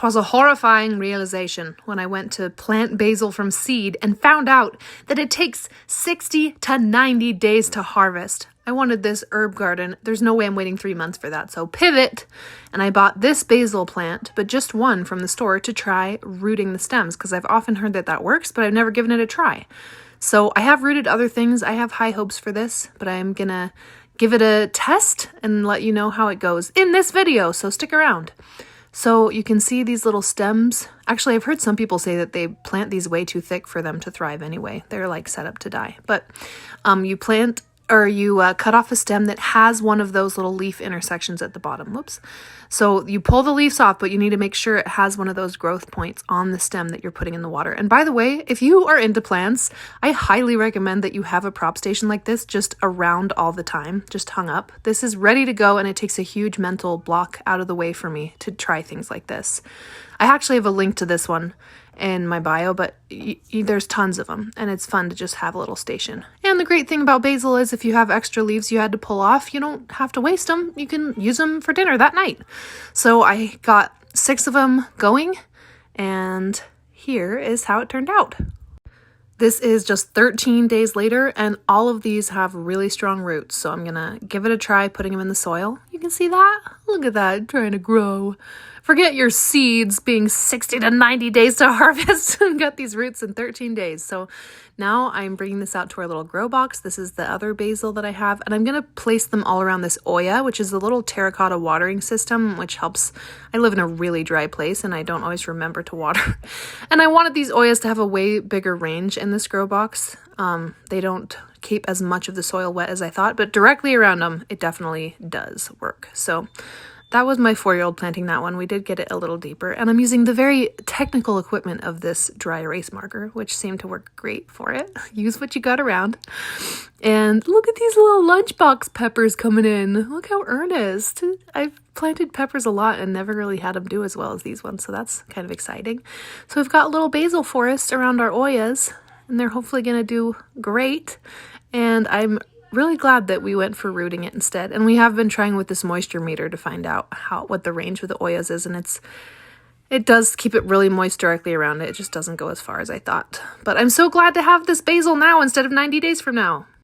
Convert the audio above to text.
'Twas a horrifying realization when I went to plant basil from seed and found out that it takes 60 to 90 days to harvest. I wanted this herb garden. There's no way I'm waiting 3 months for that. So pivot, and I bought this basil plant, but just one from the store to try rooting the stems because I've often heard that works, but I've never given it a try. So I have rooted other things. I have high hopes for this, but I'm gonna give it a test and let you know how it goes in this video, so stick around. So you can see these little stems. Actually, I've heard some people say that they plant these way too thick for them to thrive anyway. They're like set up to die. But you plant or you cut off a stem that has one of those little leaf intersections at the bottom. Whoops. So you pull the leaves off, but you need to make sure it has one of those growth points on the stem that you're putting in the water. And by the way, if you are into plants, I highly recommend that you have a prop station like this just around all the time, just hung up. This is ready to go, and it takes a huge mental block out of the way for me to try things like this. I actually have a link to this one in my bio, but there's tons of them, and it's fun to just have a little station. And the great thing about basil is if you have extra leaves you had to pull off, you don't have to waste them. You can use them for dinner that night. So I got 6 of them going, and here is how it turned out. This is just 13 days later, and all of these have really strong roots, so I'm gonna give it a try putting them in the soil. You can see that? Look at that, trying to grow. Forget your seeds being 60 to 90 days to harvest and got these roots in 13 days. So now I'm bringing this out to our little grow box. This is the other basil that I have, and I'm going to place them all around this Oya, which is a little terracotta watering system, which helps. I live in a really dry place, and I don't always remember to water. And I wanted these Oyas to have a way bigger range in this grow box. They don't keep as much of the soil wet as I thought, but directly around them, it definitely does work. So that was my 4-year-old planting that one. We did get it a little deeper, and I'm using the very technical equipment of this dry erase marker, which seemed to work great for it. Use what you got around. And look at these little lunchbox peppers coming in. Look how earnest. I've planted peppers a lot and never really had them do as well as these ones, so that's kind of exciting. So we've got a little basil forest around our Oyas, and they're hopefully going to do great. And I'm really glad that we went for rooting it instead. And we have been trying with this moisture meter to find out what the range of the Oyas is, and it does keep it really moist directly around it. It just doesn't go as far as I thought. But I'm so glad to have this basil now instead of 90 days from now.